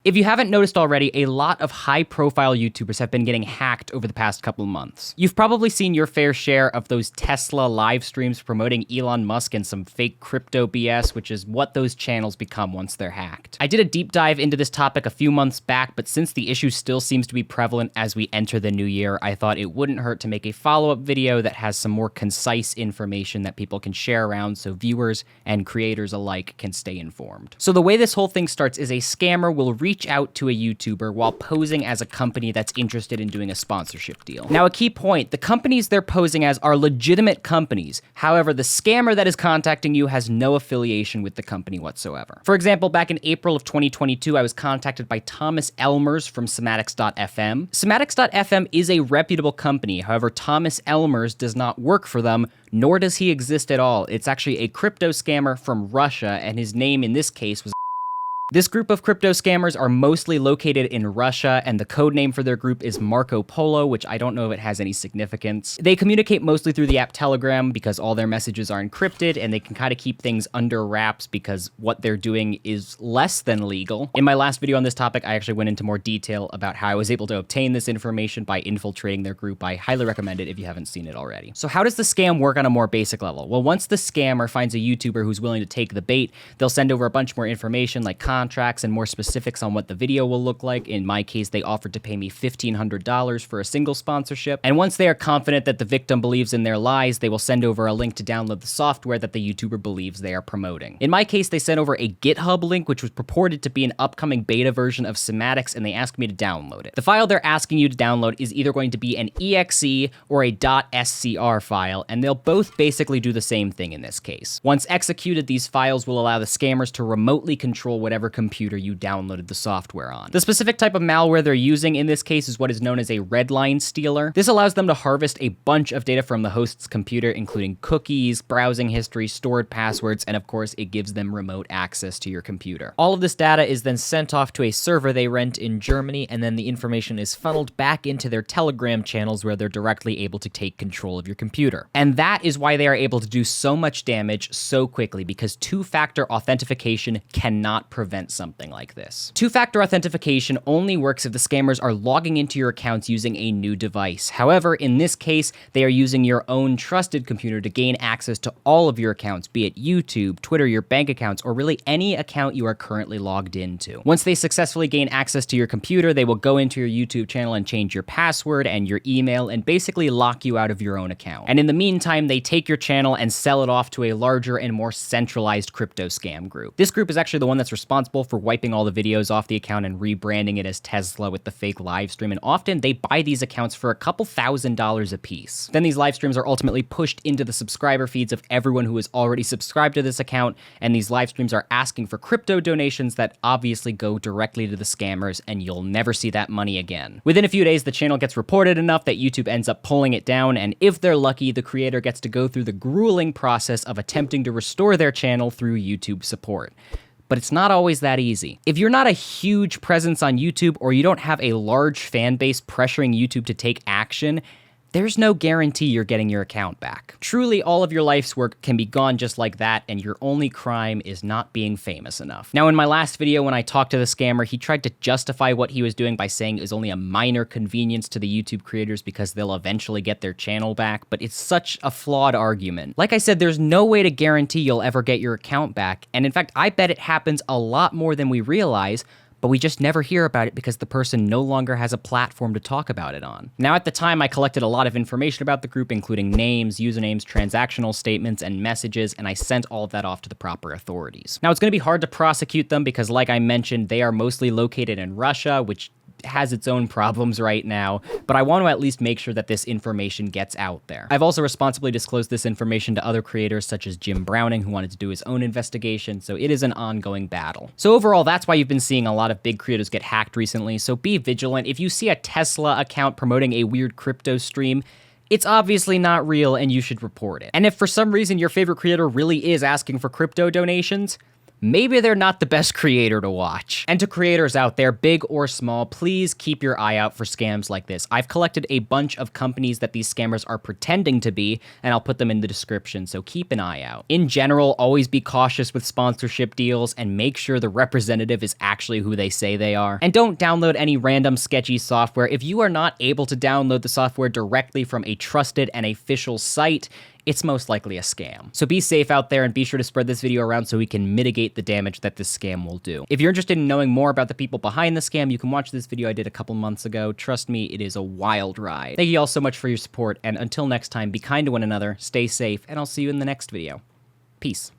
If you haven't noticed already, a lot of high-profile YouTubers have been getting hacked over the past couple of months. You've probably seen your fair share of those Tesla live streams promoting Elon Musk and some fake crypto BS, which is what those channels become once they're hacked. I did a deep dive into this topic a few months back, but since the issue still seems to be prevalent as we enter the new year, I thought it wouldn't hurt to make a follow-up video that has some more concise information that people can share around so viewers and creators alike can stay informed. So the way this whole thing starts is a scammer will reach out to a YouTuber while posing as a company that's interested in doing a sponsorship deal. Now, a key point, the companies they're posing as are legitimate companies. However, the scammer that is contacting you has no affiliation with the company whatsoever. For example, back in April of 2022, I was contacted by Thomas Elmers from Cymatics.fm. Cymatics.fm is a reputable company. However, Thomas Elmers does not work for them, nor does he exist at all. It's actually a crypto scammer from Russia, and his name in this case was This group of crypto scammers are mostly located in Russia, and the code name for their group is Marco Polo, which I don't know if it has any significance. They communicate mostly through the app Telegram because all their messages are encrypted, and they can kind of keep things under wraps because what they're doing is less than legal. In my last video on this topic, I actually went into more detail about how I was able to obtain this information by infiltrating their group. I highly recommend it if you haven't seen it already. So how does the scam work on a more basic level? Well, once the scammer finds a YouTuber who's willing to take the bait, they'll send over a bunch more information like contracts and more specifics on what the video will look like. In my case, they offered to pay me $1,500 for a single sponsorship. And once they are confident that the victim believes in their lies, they will send over a link to download the software that the YouTuber believes they are promoting. In my case, they sent over a GitHub link, which was purported to be an upcoming beta version of Cymatics, and they asked me to download it. The file they're asking you to download is either going to be an exe or a .scr file, and they'll both basically do the same thing in this case. Once executed, these files will allow the scammers to remotely control whatever computer you downloaded the software on. The specific type of malware they're using in this case is what is known as a redline stealer. This allows them to harvest a bunch of data from the host's computer, including cookies, browsing history, stored passwords, and of course, it gives them remote access to your computer. All of this data is then sent off to a server they rent in Germany, and then the information is funneled back into their Telegram channels where they're directly able to take control of your computer. And that is why they are able to do so much damage so quickly, because two-factor authentication cannot prevent something like this. Two-factor authentication only works if the scammers are logging into your accounts using a new device. However, in this case, they are using your own trusted computer to gain access to all of your accounts, be it YouTube, Twitter, your bank accounts, or really any account you are currently logged into. Once they successfully gain access to your computer, they will go into your YouTube channel and change your password and your email and basically lock you out of your own account. And in the meantime, they take your channel and sell it off to a larger and more centralized crypto scam group. This group is actually the one that's responsible for wiping all the videos off the account and rebranding it as Tesla with the fake live stream, and often they buy these accounts for a couple $1,000s a piece. Then these live streams are ultimately pushed into the subscriber feeds of everyone who is already subscribed to this account, and these live streams are asking for crypto donations that obviously go directly to the scammers, and you'll never see that money again. Within a few days, the channel gets reported enough that YouTube ends up pulling it down, and if they're lucky, the creator gets to go through the grueling process of attempting to restore their channel through YouTube support. But it's not always that easy. If you're not a huge presence on YouTube, or you don't have a large fan base pressuring YouTube to take action, there's no guarantee you're getting your account back. Truly, all of your life's work can be gone just like that, and your only crime is not being famous enough. Now, in my last video, when I talked to the scammer, he tried to justify what he was doing by saying it was only a minor convenience to the YouTube creators because they'll eventually get their channel back, but it's such a flawed argument. Like I said, there's no way to guarantee you'll ever get your account back, and in fact, I bet it happens a lot more than we realize, but we just never hear about it because the person no longer has a platform to talk about it on. Now, at the time, I collected a lot of information about the group, including names, usernames, transactional statements, and messages, and I sent all of that off to the proper authorities. Now, it's going to be hard to prosecute them because, like I mentioned, they are mostly located in Russia, which has its own problems right now, but I want to at least make sure that this information gets out there. I've also responsibly disclosed this information to other creators such as Jim Browning, who wanted to do his own investigation, so it is an ongoing battle. So overall, that's why you've been seeing a lot of big creators get hacked recently, so be vigilant. If you see a Tesla account promoting a weird crypto stream, it's obviously not real and you should report it. And if for some reason your favorite creator really is asking for crypto donations, maybe they're not the best creator to watch. And to creators out there, big or small, please keep your eye out for scams like this. I've collected a bunch of companies that these scammers are pretending to be, and I'll put them in the description, so keep an eye out. In general, always be cautious with sponsorship deals and make sure the representative is actually who they say they are. And don't download any random sketchy software. If you are not able to download the software directly from a trusted and official site, it's most likely a scam. So be safe out there and be sure to spread this video around so we can mitigate the damage that this scam will do. If you're interested in knowing more about the people behind the scam, you can watch this video I did a couple months ago. Trust me, it is a wild ride. Thank you all so much for your support, and until next time, be kind to one another, stay safe, and I'll see you in the next video. Peace.